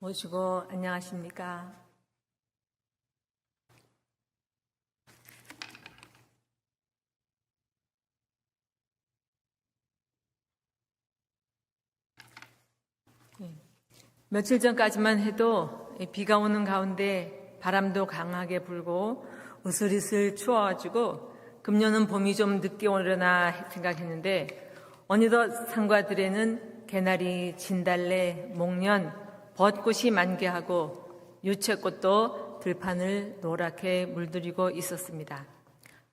모시고 안녕하십니까? 며칠 전까지만 해도 비가 오는 가운데 바람도 강하게 불고 으슬으슬 추워가지고 금년은 봄이 좀 늦게 오려나 생각했는데 어느덧 산과 들에는 개나리, 진달래, 목련, 벚꽃이 만개하고 유채꽃도 들판을 노랗게 물들이고 있었습니다.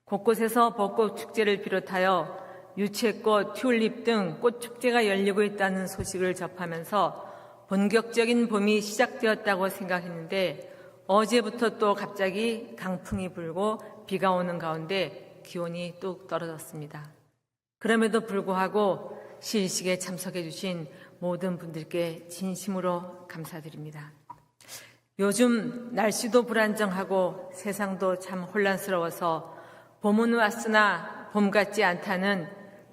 곳곳에서 벚꽃 축제를 비롯하여 유채꽃, 튤립 등 꽃축제가 열리고 있다는 소식을 접하면서 본격적인 봄이 시작되었다고 생각했는데 어제부터 또 갑자기 강풍이 불고 비가 오는 가운데 기온이 뚝 떨어졌습니다. 그럼에도 불구하고 시의식에 참석해 주신 모든 분들께 진심으로 감사드립니다. 요즘 날씨도 불안정하고 세상도 참 혼란스러워서 봄은 왔으나 봄 같지 않다는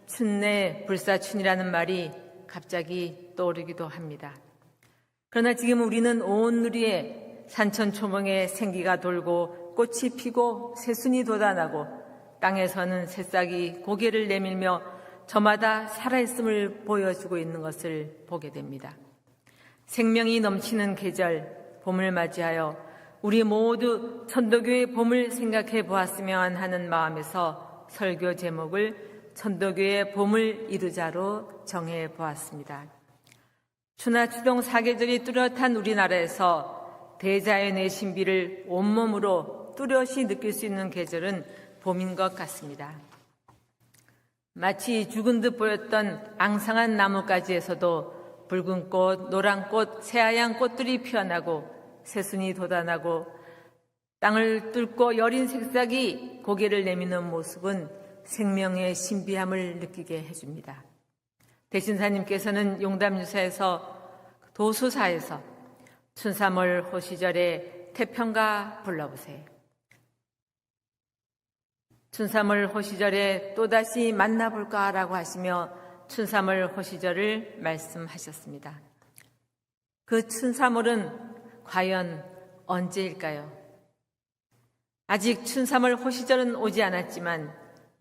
춘내 불사춘이라는 말이 갑자기 떠오르기도 합니다. 그러나 지금 우리는 온 누리에 산천초목에 생기가 돌고 꽃이 피고 새순이 돋아나고 땅에서는 새싹이 고개를 내밀며 저마다 살아있음을 보여주고 있는 것을 보게 됩니다. 생명이 넘치는 계절, 봄을 맞이하여 우리 모두 천도교의 봄을 생각해 보았으면 하는 마음에서 설교 제목을 천도교의 봄을 이루자로 정해 보았습니다. 추나 추동 사계절이 뚜렷한 우리나라에서 대자연의 신비를 온몸으로 뚜렷이 느낄 수 있는 계절은 봄인 것 같습니다. 마치 죽은 듯 보였던 앙상한 나뭇가지에서도 붉은 꽃, 노란 꽃, 새하얀 꽃들이 피어나고 새순이 돋아나고 땅을 뚫고 여린 새싹이 고개를 내미는 모습은 생명의 신비함을 느끼게 해줍니다. 대신사님께서는 용담유사에서 도수사에서 춘삼월 호시절에 태평가 불러보세요. 춘삼월 호시절에 또다시 만나볼까라고 하시며 춘삼월 호시절을 말씀하셨습니다. 그 춘삼월은 과연 언제일까요? 아직 춘삼월 호시절은 오지 않았지만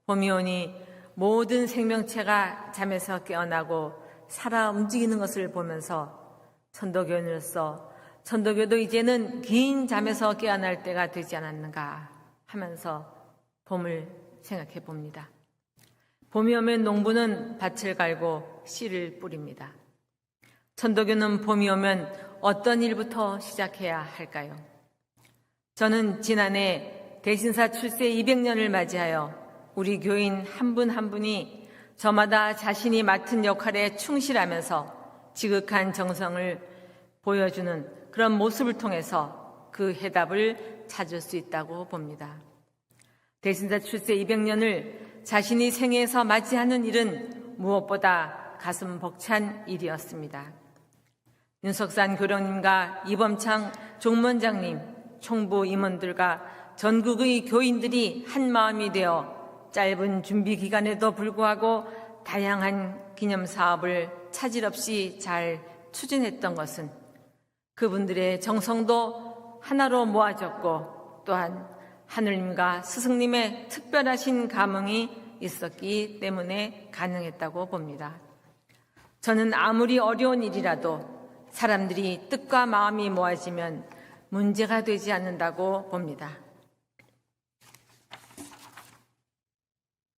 봄이 오니 모든 생명체가 잠에서 깨어나고 살아 움직이는 것을 보면서 천도교인으로서 천도교도 이제는 긴 잠에서 깨어날 때가 되지 않았는가 하면서 봄을 생각해 봅니다. 봄이 오면 농부는 밭을 갈고 씨를 뿌립니다. 천도교는 봄이 오면 어떤 일부터 시작해야 할까요? 저는 지난해 대신사 출세 200년을 맞이하여 우리 교인 한 분 한 분이 저마다 자신이 맡은 역할에 충실하면서 지극한 정성을 보여주는 그런 모습을 통해서 그 해답을 찾을 수 있다고 봅니다. 대신사 출세 200년을 자신이 생애에서 맞이하는 일은 무엇보다 가슴 벅찬 일이었습니다. 윤석산 교령님과 이범창 종문장님, 총부 임원들과 전국의 교인들이 한 마음이 되어 짧은 준비 기간에도 불구하고 다양한 기념사업을 차질 없이 잘 추진했던 것은 그분들의 정성도 하나로 모아졌고 또한 하느님과 스승님의 특별하신 감흥이 있었기 때문에 가능했다고 봅니다. 저는 아무리 어려운 일이라도 사람들이 뜻과 마음이 모아지면 문제가 되지 않는다고 봅니다.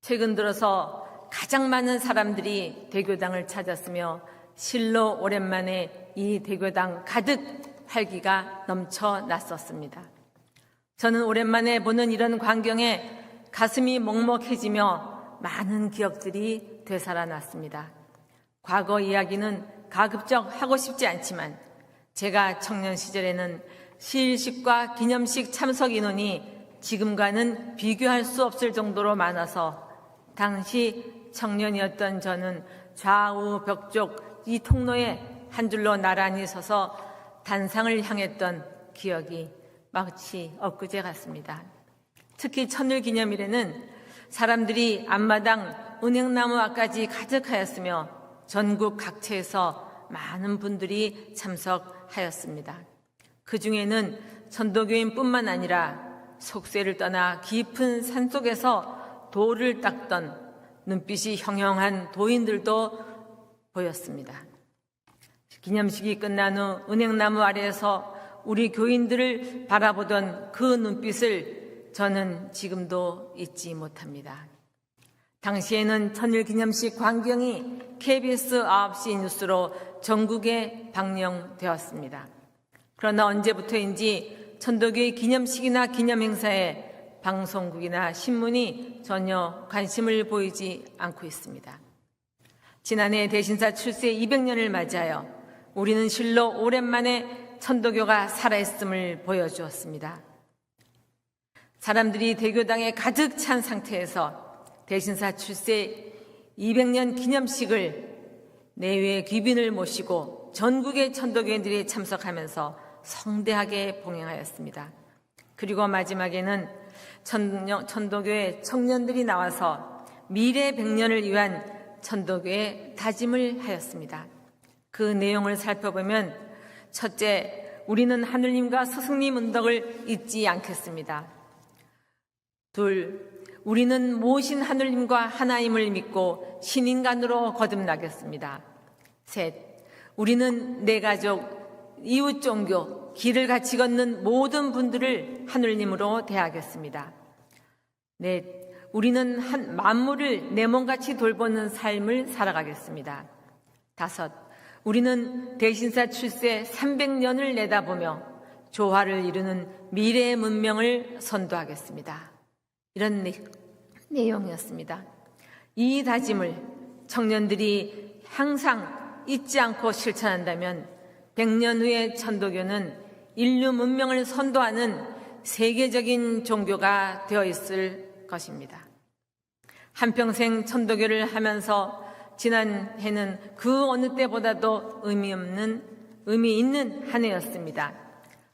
최근 들어서 가장 많은 사람들이 대교당을 찾았으며 실로 오랜만에 이 대교당 가득 활기가 넘쳐났었습니다. 저는 오랜만에 보는 이런 광경에 가슴이 먹먹해지며 많은 기억들이 되살아났습니다. 과거 이야기는 가급적 하고 싶지 않지만 제가 청년 시절에는 시일식과 기념식 참석 인원이 지금과는 비교할 수 없을 정도로 많아서 당시 청년이었던 저는 좌우 벽쪽 이 통로에 한 줄로 나란히 서서 단상을 향했던 기억이 마치 엊그제 같습니다. 특히 천일 기념일에는 사람들이 앞마당 은행나무 앞까지 가득하였으며 전국 각처에서 많은 분들이 참석하였습니다. 그 중에는 천도교인뿐만 아니라 속세를 떠나 깊은 산속에서 돌을 닦던 눈빛이 형형한 도인들도 보였습니다. 기념식이 끝난 후 은행나무 아래에서 우리 교인들을 바라보던 그 눈빛을 저는 지금도 잊지 못합니다. 당시에는 천일 기념식 광경이 KBS 9시 뉴스로 전국에 방영되었습니다. 그러나 언제부터인지 천도교의 기념식이나 기념행사에 방송국이나 신문이 전혀 관심을 보이지 않고 있습니다. 지난해 대신사 출세 200년을 맞이하여 우리는 실로 오랜만에 천도교가 살아있음을 보여주었습니다. 사람들이 대교당에 가득 찬 상태에서 대신사 출세 200년 기념식을 내외 귀빈을 모시고 전국의 천도교인들이 참석하면서 성대하게 봉행하였습니다. 그리고 마지막에는 천도교의 청년들이 나와서 미래 100년을 위한 천도교의 다짐을 하였습니다. 그 내용을 살펴보면 첫째, 우리는 하느님과 스승님 은덕을 잊지 않겠습니다. 둘, 우리는 모신 하느님과 하나님을 믿고 신인간으로 거듭나겠습니다. 셋, 우리는 내 가족, 이웃 종교, 길을 같이 걷는 모든 분들을 하느님으로 대하겠습니다. 넷, 우리는 만물을 내 몸같이 돌보는 삶을 살아가겠습니다. 다섯, 우리는 대신사 출세 300년을 내다보며 조화를 이루는 미래의 문명을 선도하겠습니다. 이런 내용이었습니다. 이 다짐을 청년들이 항상 잊지 않고 실천한다면 100년 후에 천도교는 인류 문명을 선도하는 세계적인 종교가 되어 있을 것입니다. 한평생 천도교를 하면서 지난 해는 그 어느 때보다도 의미 있는 한 해였습니다.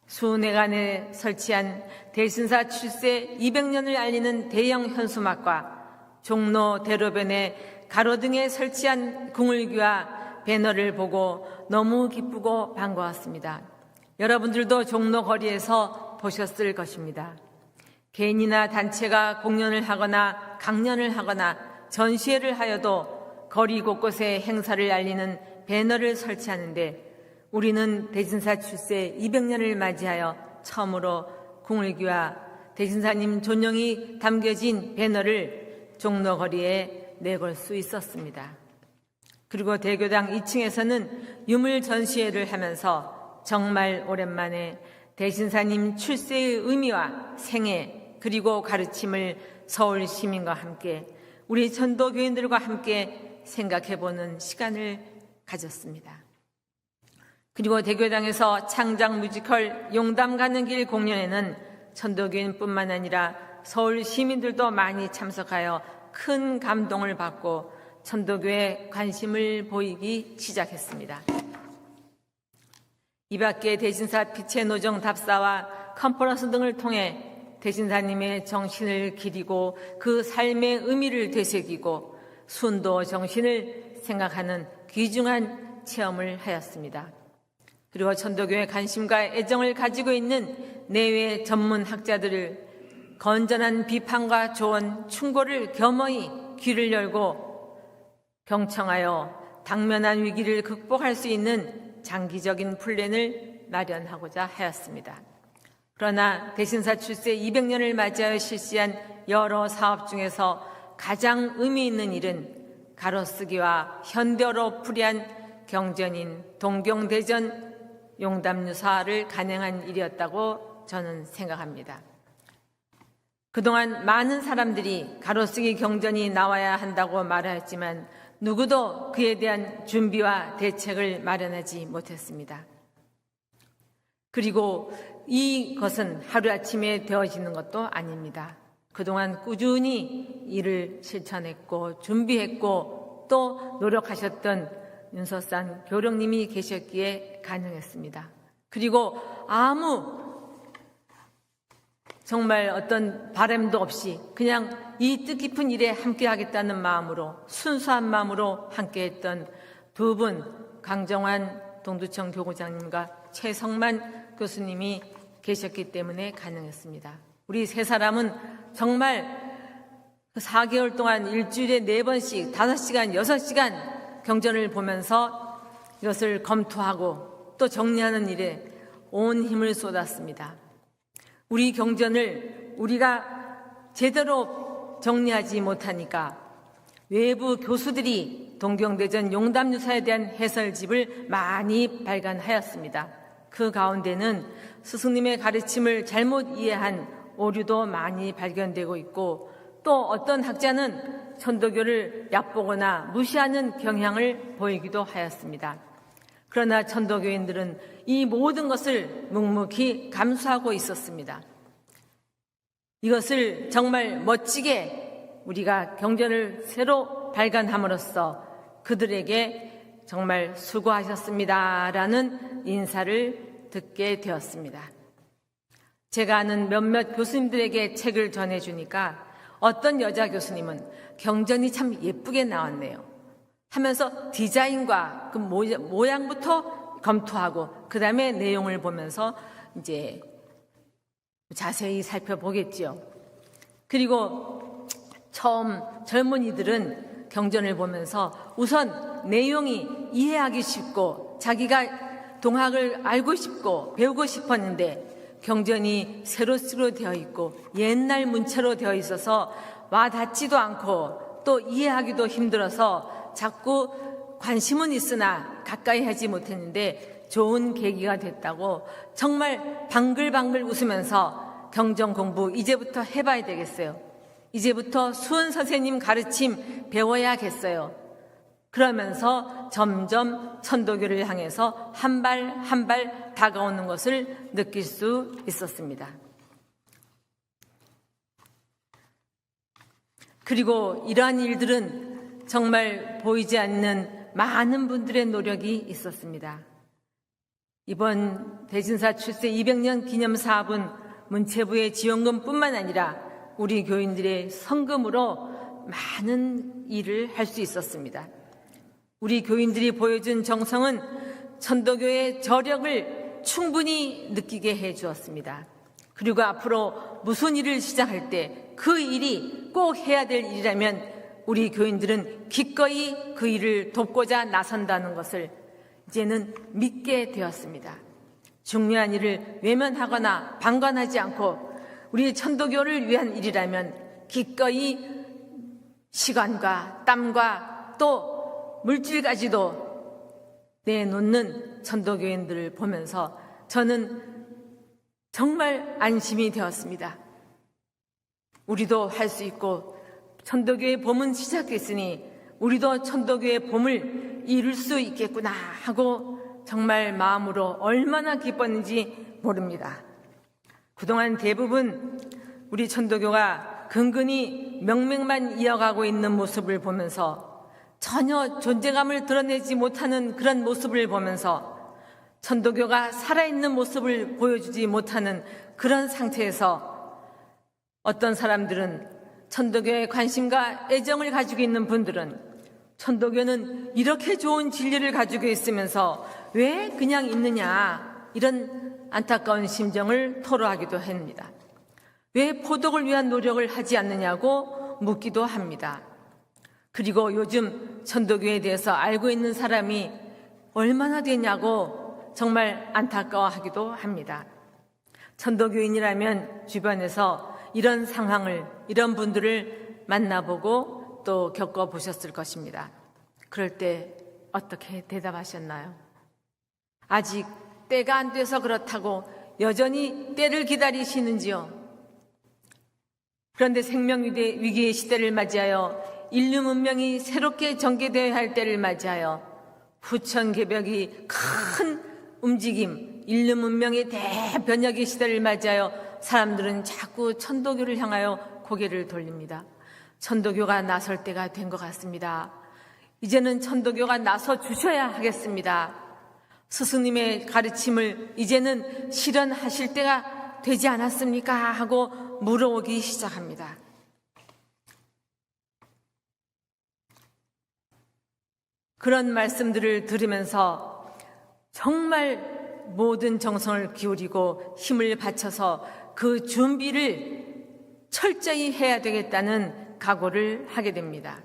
수내관에 설치한 대신사 출세 200년을 알리는 대형 현수막과 종로 대로변에 가로등에 설치한 궁을귀와 배너를 보고 너무 기쁘고 반가웠습니다. 여러분들도 종로 거리에서 보셨을 것입니다. 개인이나 단체가 공연을 하거나 강연을 하거나 전시회를 하여도 거리 곳곳에 행사를 알리는 배너를 설치하는데 우리는 대신사 출세 200년을 맞이하여 처음으로 궁을귀와 대신사님 존영이 담겨진 배너를 종로 거리에 내걸 수 있었습니다. 그리고 대교당 2층에서는 유물 전시회를 하면서 정말 오랜만에 대신사님 출세의 의미와 생애 그리고 가르침을 서울 시민과 함께 우리 천도교인들과 함께 생각해보는 시간을 가졌습니다. 그리고 대교당에서 창작 뮤지컬 용담 가는 길 공연에는 천도교인뿐만 아니라 서울 시민들도 많이 참석하여 큰 감동을 받고 천도교에 관심을 보이기 시작했습니다. 이 밖에 대신사 빛의 노정 답사와 컨퍼런스 등을 통해 대신사님의 정신을 기리고 그 삶의 의미를 되새기고 순도 정신을 생각하는 귀중한 체험을 하였습니다. 그리고 천도교의 관심과 애정을 가지고 있는 내외 전문 학자들을 건전한 비판과 조언, 충고를 겸허히 귀를 열고 경청하여 당면한 위기를 극복할 수 있는 장기적인 플랜을 마련하고자 하였습니다. 그러나 대신사 출세 200년을 맞이하여 실시한 여러 사업 중에서 가장 의미 있는 일은 가로쓰기와 현대어로 풀이한 경전인 동경대전 용담유사를 간행한 일이었다고 저는 생각합니다. 그동안 많은 사람들이 가로쓰기 경전이 나와야 한다고 말하였지만 누구도 그에 대한 준비와 대책을 마련하지 못했습니다. 그리고 이것은 하루아침에 되어지는 것도 아닙니다. 그동안 꾸준히 일을 실천했고 준비했고 또 노력하셨던 윤서산 교령님이 계셨기에 가능했습니다. 그리고 정말 어떤 바람도 없이 그냥 이 뜻깊은 일에 함께하겠다는 마음으로 순수한 마음으로 함께했던 두 분 강정환 동두천 교구장님과 최성만 교수님이 계셨기 때문에 가능했습니다. 우리 세 사람은 정말 4개월 동안 일주일에 4번씩 5시간, 6시간 경전을 보면서 이것을 검토하고 또 정리하는 일에 온 힘을 쏟았습니다. 우리 경전을 우리가 제대로 정리하지 못하니까 외부 교수들이 동경대전 용담유사에 대한 해설집을 많이 발간하였습니다. 그 가운데는 스승님의 가르침을 잘못 이해한 오류도 많이 발견되고 있고, 또 어떤 학자는 천도교를 얕보거나 무시하는 경향을 보이기도 하였습니다. 그러나 천도교인들은 이 모든 것을 묵묵히 감수하고 있었습니다. 이것을 정말 멋지게 우리가 경전을 새로 발간함으로써 그들에게 정말 수고하셨습니다라는 인사를 듣게 되었습니다. 제가 아는 몇몇 교수님들에게 책을 전해주니까 어떤 여자 교수님은 경전이 참 예쁘게 나왔네요 하면서 디자인과 그 모양부터 검토하고 그 다음에 내용을 보면서 이제 자세히 살펴보겠지요. 그리고 처음 젊은이들은 경전을 보면서 우선 내용이 이해하기 쉽고 자기가 동학을 알고 싶고 배우고 싶었는데 경전이 세로쓰로 되어 있고 옛날 문체로 되어 있어서 와닿지도 않고 또 이해하기도 힘들어서 자꾸 관심은 있으나 가까이 하지 못했는데 좋은 계기가 됐다고 정말 방글방글 웃으면서 경전 공부 이제부터 해봐야 되겠어요. 이제부터 수은 선생님 가르침 배워야겠어요. 그러면서 점점 천도교를 향해서 한 발 한 발 다가오는 것을 느낄 수 있었습니다. 그리고 이러한 일들은 정말 보이지 않는 많은 분들의 노력이 있었습니다. 이번 대진사 출세 200년 기념 사업은 문체부의 지원금뿐만 아니라 우리 교인들의 성금으로 많은 일을 할 수 있었습니다. 우리 교인들이 보여준 정성은 천도교의 저력을 충분히 느끼게 해 주었습니다. 그리고 앞으로 무슨 일을 시작할 때 그 일이 꼭 해야 될 일이라면 우리 교인들은 기꺼이 그 일을 돕고자 나선다는 것을 이제는 믿게 되었습니다. 중요한 일을 외면하거나 방관하지 않고 우리 천도교를 위한 일이라면 기꺼이 시간과 땀과 또 물질까지도 내놓는 천도교인들을 보면서 저는 정말 안심이 되었습니다. 우리도 할 수 있고 천도교의 봄은 시작했으니 우리도 천도교의 봄을 이룰 수 있겠구나 하고 정말 마음으로 얼마나 기뻤는지 모릅니다. 그동안 대부분 우리 천도교가 근근히 명맥만 이어가고 있는 모습을 보면서 전혀 존재감을 드러내지 못하는 그런 모습을 보면서 천도교가 살아있는 모습을 보여주지 못하는 그런 상태에서 어떤 사람들은 천도교에 관심과 애정을 가지고 있는 분들은 천도교는 이렇게 좋은 진리를 가지고 있으면서 왜 그냥 있느냐 이런 안타까운 심정을 토로하기도 합니다. 왜 포독을 위한 노력을 하지 않느냐고 묻기도 합니다. 그리고 요즘 천도교에 대해서 알고 있는 사람이 얼마나 되냐고 정말 안타까워하기도 합니다. 천도교인이라면 주변에서 이런 상황을, 이런 분들을 만나보고 또 겪어보셨을 것입니다. 그럴 때 어떻게 대답하셨나요? 아직 때가 안 돼서 그렇다고 여전히 때를 기다리시는지요? 그런데 생명위기의 시대를 맞이하여 인류 문명이 새롭게 전개되어야 할 때를 맞이하여 후천개벽이 큰 움직임, 인류 문명의 대변혁의 시대를 맞이하여 사람들은 자꾸 천도교를 향하여 고개를 돌립니다. 천도교가 나설 때가 된 것 같습니다. 이제는 천도교가 나서 주셔야 하겠습니다. 스승님의 가르침을 이제는 실현하실 때가 되지 않았습니까? 하고 물어오기 시작합니다. 그런 말씀들을 들으면서 정말 모든 정성을 기울이고 힘을 바쳐서 그 준비를 철저히 해야 되겠다는 각오를 하게 됩니다.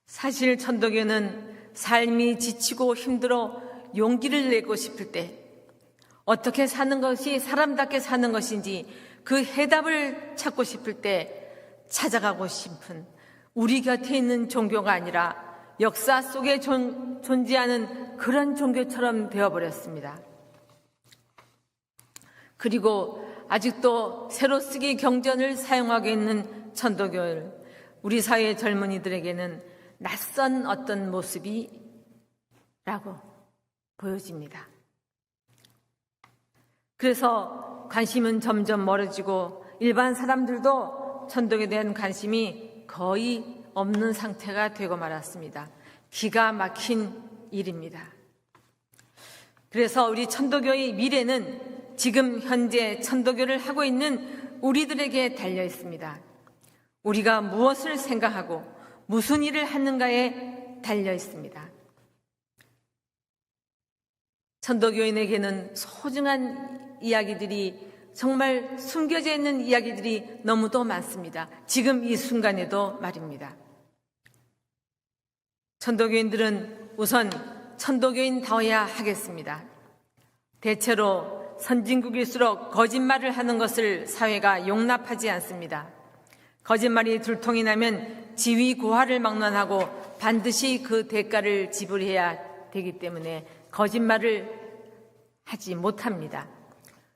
사실 천도교는 삶이 지치고 힘들어 용기를 내고 싶을 때 어떻게 사는 것이 사람답게 사는 것인지 그 해답을 찾고 싶을 때 찾아가고 싶은 우리 곁에 있는 종교가 아니라 역사 속에 존재하는 그런 종교처럼 되어버렸습니다. 그리고 아직도 새로 쓰기 경전을 사용하고 있는 천도교를 우리 사회 젊은이들에게는 낯선 어떤 모습이라고 보여집니다. 그래서 관심은 점점 멀어지고 일반 사람들도 천도교에 대한 관심이 거의 없는 상태가 되고 말았습니다. 기가 막힌 일입니다. 그래서 우리 천도교의 미래는 지금 현재 천도교를 하고 있는 우리들에게 달려 있습니다. 우리가 무엇을 생각하고 무슨 일을 하는가에 달려 있습니다. 천도교인에게는 소중한 이야기들이 정말 숨겨져 있는 이야기들이 너무도 많습니다. 지금 이 순간에도 말입니다. 천도교인들은 우선 천도교인다워야 하겠습니다. 대체로 선진국일수록 거짓말을 하는 것을 사회가 용납하지 않습니다. 거짓말이 들통이 나면 지위 고하를 막론하고 반드시 그 대가를 지불해야 되기 때문에 거짓말을 하지 못합니다.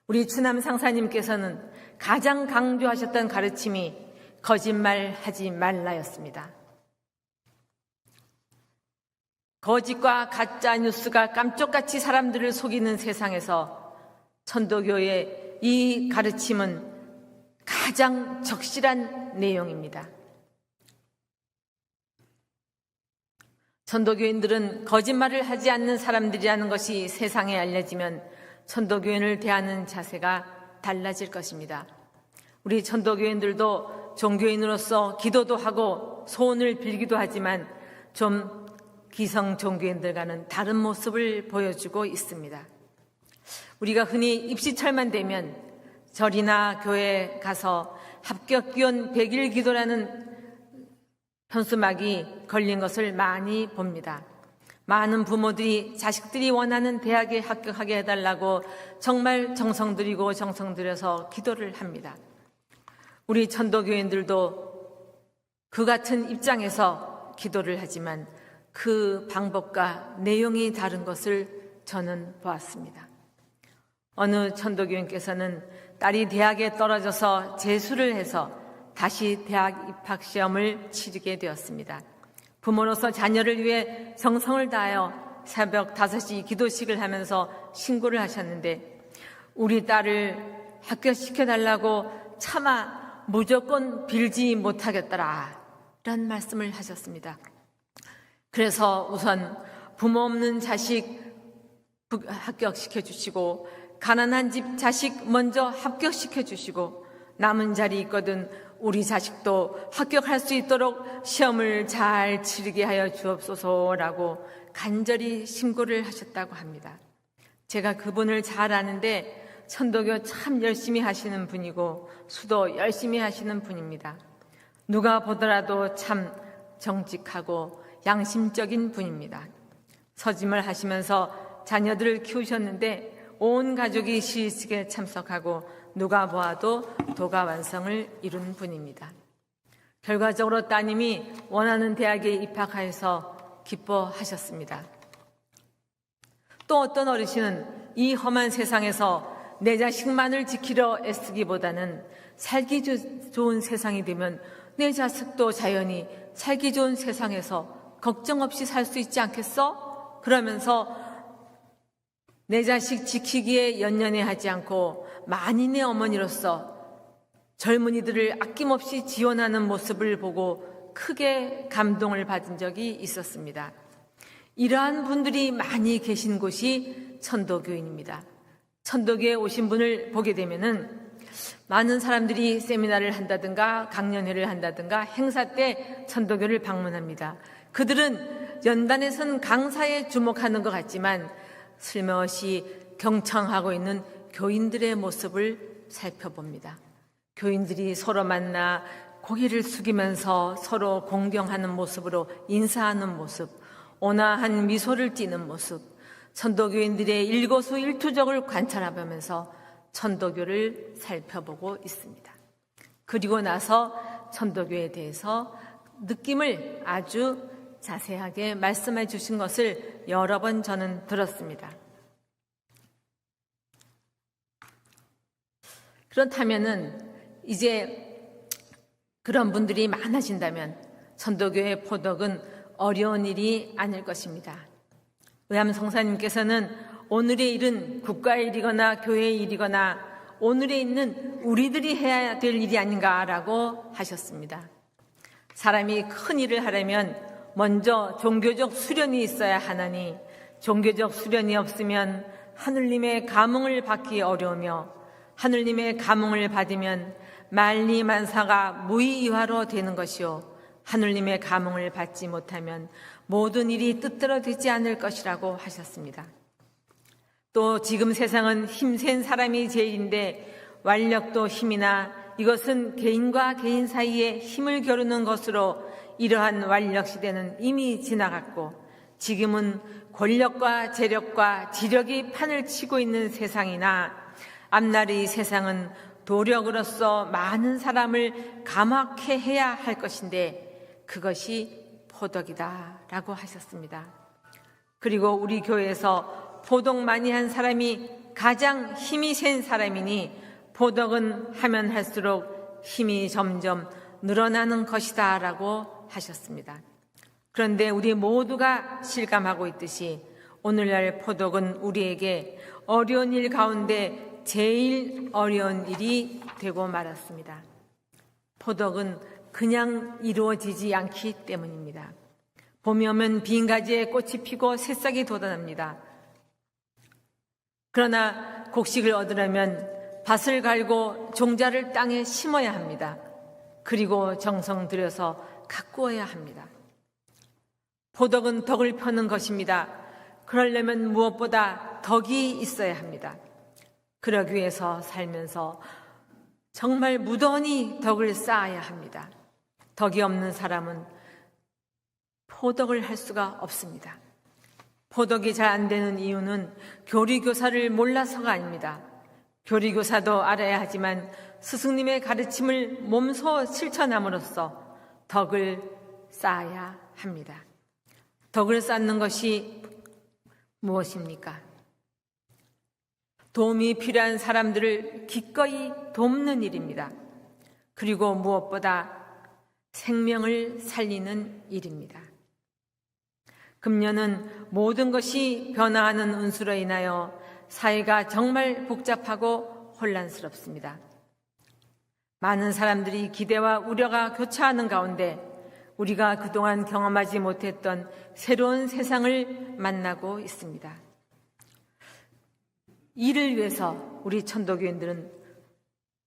우리 추남 상사님께서는 가장 강조하셨던 가르침이 거짓말하지 말라였습니다. 거짓과 가짜 뉴스가 깜쪽같이 사람들을 속이는 세상에서 천도교의 이 가르침은 가장 적실한 내용입니다. 천도교인들은 거짓말을 하지 않는 사람들이라는 것이 세상에 알려지면 천도교인을 대하는 자세가 달라질 것입니다. 우리 천도교인들도 종교인으로서 기도도 하고 소원을 빌기도 하지만 좀 기성 종교인들과는 다른 모습을 보여주고 있습니다. 우리가 흔히 입시철만 되면 절이나 교회에 가서 합격기원 100일 기도라는 현수막이 걸린 것을 많이 봅니다. 많은 부모들이 자식들이 원하는 대학에 합격하게 해달라고 정말 정성 들이고 정성 들여서 기도를 합니다. 우리 천도교인들도 그 같은 입장에서 기도를 하지만 그 방법과 내용이 다른 것을 저는 보았습니다. 어느 천도교인께서는 딸이 대학에 떨어져서 재수를 해서 다시 대학 입학시험을 치르게 되었습니다. 부모로서 자녀를 위해 정성을 다하여 새벽 5시 기도식을 하면서 신고를 하셨는데 우리 딸을 합격시켜달라고 차마 무조건 빌지 못하겠더라 라는 말씀을 하셨습니다. 그래서 우선 부모 없는 자식 합격시켜 주시고 가난한 집 자식 먼저 합격시켜 주시고 남은 자리 있거든 우리 자식도 합격할 수 있도록 시험을 잘 치르게 하여 주옵소서라고 간절히 신고를 하셨다고 합니다. 제가 그분을 잘 아는데 천도교 참 열심히 하시는 분이고 수도 열심히 하시는 분입니다. 누가 보더라도 참 정직하고 양심적인 분입니다. 서짐을 하시면서 자녀들을 키우셨는데 온 가족이 시식에 참석하고 누가 보아도 도가 완성을 이룬 분입니다. 결과적으로 따님이 원하는 대학에 입학하여서 기뻐하셨습니다. 또 어떤 어르신은 이 험한 세상에서 내 자식만을 지키려 애쓰기보다는 살기 좋은 세상이 되면 내 자식도 자연히 살기 좋은 세상에서 걱정 없이 살 수 있지 않겠어? 그러면서 내 자식 지키기에 연연해 하지 않고 만인의 어머니로서 젊은이들을 아낌없이 지원하는 모습을 보고 크게 감동을 받은 적이 있었습니다. 이러한 분들이 많이 계신 곳이 천도교인입니다. 천도교에 오신 분을 보게 되면은 많은 사람들이 세미나를 한다든가 강연회를 한다든가 행사 때 천도교를 방문합니다. 그들은 연단에 선 강사에 주목하는 것 같지만 슬며시 경청하고 있는 교인들의 모습을 살펴봅니다. 교인들이 서로 만나 고개를 숙이면서 서로 공경하는 모습으로 인사하는 모습, 온화한 미소를 띠는 모습, 천도교인들의 일거수일투족을 관찰하면서 천도교를 살펴보고 있습니다. 그리고 나서 천도교에 대해서 느낌을 아주 자세하게 말씀해 주신 것을 여러 번 저는 들었습니다. 그렇다면은 이제 그런 분들이 많아진다면 천도교의 포덕은 어려운 일이 아닐 것입니다. 의암 성사님께서는 오늘의 일은 국가의 일이거나 교회의 일이거나 오늘에 있는 우리들이 해야 될 일이 아닌가라고 하셨습니다. 사람이 큰 일을 하려면 먼저 종교적 수련이 있어야 하나니 종교적 수련이 없으면 하느님의 감흥을 받기 어려우며 하느님의 감흥을 받으면 만리만사가 무의이화로 되는 것이요 하느님의 감흥을 받지 못하면 모든 일이 뜻대로 되지 않을 것이라고 하셨습니다. 또 지금 세상은 힘센 사람이 제일인데 완력도 힘이나 이것은 개인과 개인 사이에 힘을 겨루는 것으로 이러한 완력 시대는 이미 지나갔고 지금은 권력과 재력과 지력이 판을 치고 있는 세상이나 앞날의 세상은 도력으로서 많은 사람을 감화케 해야 할 것인데 그것이 포덕이다라고 하셨습니다. 그리고 우리 교회에서 포덕 많이 한 사람이 가장 힘이 센 사람이니 포덕은 하면 할수록 힘이 점점 늘어나는 것이다 라고 하셨습니다. 그런데 우리 모두가 실감하고 있듯이 오늘날 포덕은 우리에게 어려운 일 가운데 제일 어려운 일이 되고 말았습니다. 포덕은 그냥 이루어지지 않기 때문입니다. 봄이 오면 빈 가지에 꽃이 피고 새싹이 돋아납니다. 그러나 곡식을 얻으려면 밭을 갈고 종자를 땅에 심어야 합니다. 그리고 정성 들여서 가꾸어야 합니다. 포덕은 덕을 펴는 것입니다. 그러려면 무엇보다 덕이 있어야 합니다. 그러기 위해서 살면서 정말 무던히 덕을 쌓아야 합니다. 덕이 없는 사람은 포덕을 할 수가 없습니다. 포덕이 잘 안 되는 이유는 교리교사를 몰라서가 아닙니다. 교리교사도 알아야 하지만 스승님의 가르침을 몸소 실천함으로써 덕을 쌓아야 합니다. 덕을 쌓는 것이 무엇입니까? 도움이 필요한 사람들을 기꺼이 돕는 일입니다. 그리고 무엇보다 생명을 살리는 일입니다. 금년은 모든 것이 변화하는 운수로 인하여 사회가 정말 복잡하고 혼란스럽습니다. 많은 사람들이 기대와 우려가 교차하는 가운데 우리가 그동안 경험하지 못했던 새로운 세상을 만나고 있습니다. 이를 위해서 우리 천도교인들은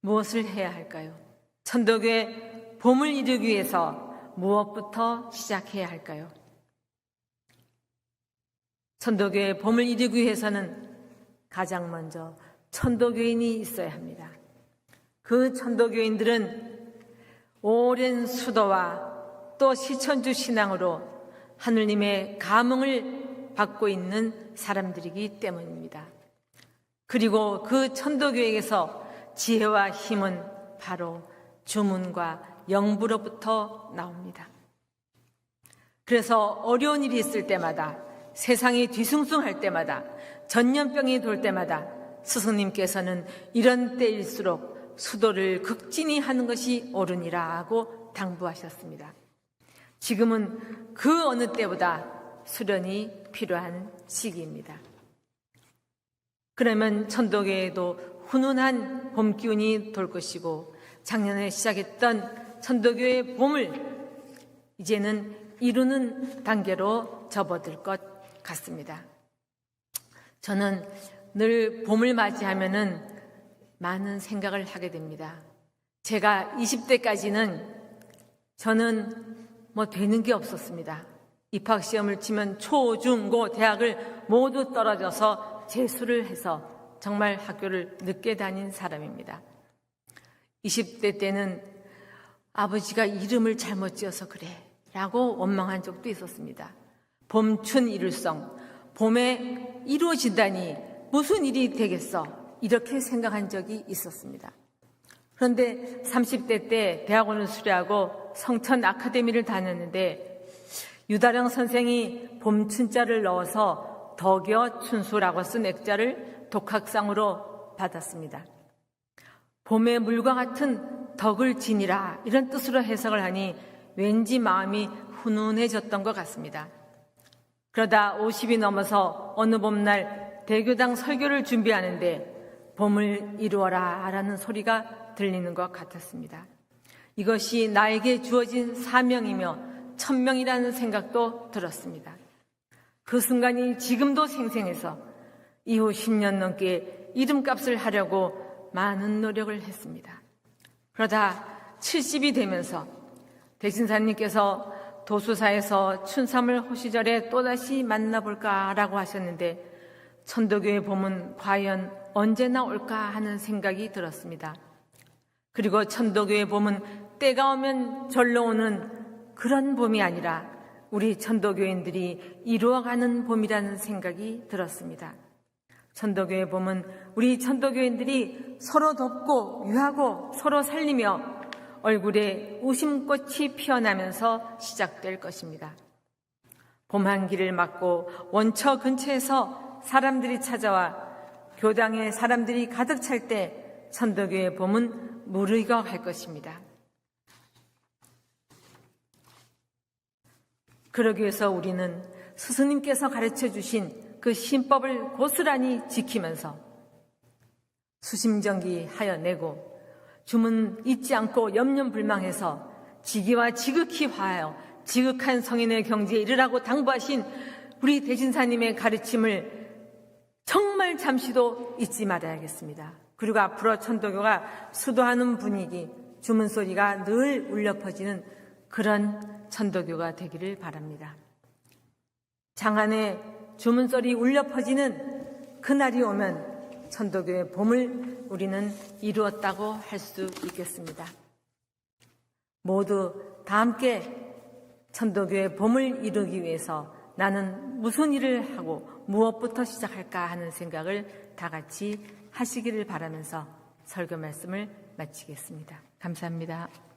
무엇을 해야 할까요? 천도교의 봄을 이루기 위해서 무엇부터 시작해야 할까요? 천도교의 봄을 이루기 위해서는 가장 먼저 천도교인이 있어야 합니다. 그 천도교인들은 오랜 수도와 또 시천주 신앙으로 하느님의 감흥을 받고 있는 사람들이기 때문입니다. 그리고 그 천도교에게서 지혜와 힘은 바로 주문과 영부로부터 나옵니다. 그래서 어려운 일이 있을 때마다 세상이 뒤숭숭할 때마다 전염병이 돌 때마다 스승님께서는 이런 때일수록 수도를 극진히 하는 것이 옳으니라 고 당부하셨습니다. 지금은 그 어느 때보다 수련이 필요한 시기입니다. 그러면 천도교에도 훈훈한 봄 기운이 돌 것이고 작년에 시작했던 천도교의 봄을 이제는 이루는 단계로 접어들 것 같습니다. 저는 늘 봄을 맞이하면은 많은 생각을 하게 됩니다. 제가 20대까지는 저는 되는 게 없었습니다. 입학시험을 치면 초, 중, 고, 대학을 모두 떨어져서 재수를 해서 정말 학교를 늦게 다닌 사람입니다. 20대 때는 아버지가 이름을 잘못 지어서 그래 라고 원망한 적도 있었습니다. 봄춘 이룰성, 봄에 이루어진다니 무슨 일이 되겠어 이렇게 생각한 적이 있었습니다. 그런데 30대 때 대학원을 수료하고 성천 아카데미를 다녔는데 유다령 선생이 봄춘자를 넣어서 덕여 춘수라고 쓴 액자를 독학상으로 받았습니다. 봄의 물과 같은 덕을 지니라 이런 뜻으로 해석을 하니 왠지 마음이 훈훈해졌던 것 같습니다. 그러다 50이 넘어서 어느 봄날 대교당 설교를 준비하는데 봄을 이루어라 라는 소리가 들리는 것 같았습니다. 이것이 나에게 주어진 사명이며 천명이라는 생각도 들었습니다. 그 순간이 지금도 생생해서 이후 10년 넘게 이름값을 하려고 많은 노력을 했습니다. 그러다 70이 되면서 대신사님께서 도수사에서 춘삼을 호시절에 또다시 만나볼까라고 하셨는데 천도교의 봄은 과연 언제나 올까 하는 생각이 들었습니다. 그리고 천도교의 봄은 때가 오면 절로 오는 그런 봄이 아니라 우리 천도교인들이 이루어가는 봄이라는 생각이 들었습니다. 천도교의 봄은 우리 천도교인들이 서로 돕고 유하고 서로 살리며 얼굴에 웃음꽃이 피어나면서 시작될 것입니다. 봄 한기를 맞고 원처 근처에서 사람들이 찾아와 교당에 사람들이 가득 찰 때 천도교의 봄은 무르익어 갈 것입니다. 그러기 위해서 우리는 스승님께서 가르쳐 주신 그 신법을 고스란히 지키면서 수심정기하여 내고 주문 잊지 않고 염려불망해서 지기와 지극히 화하여 지극한 성인의 경지에 이르라고 당부하신 우리 대신사님의 가르침을 정말 잠시도 잊지 말아야겠습니다. 그리고 앞으로 천도교가 수도하는 분위기, 주문소리가 늘 울려 퍼지는 그런 천도교가 되기를 바랍니다. 장안에 주문소리 울려 퍼지는 그날이 오면 천도교의 봄을 우리는 이루었다고 할 수 있겠습니다. 모두 다 함께 천도교의 봄을 이루기 위해서 나는 무슨 일을 하고 무엇부터 시작할까 하는 생각을 다 같이 하시기를 바라면서 설교 말씀을 마치겠습니다. 감사합니다.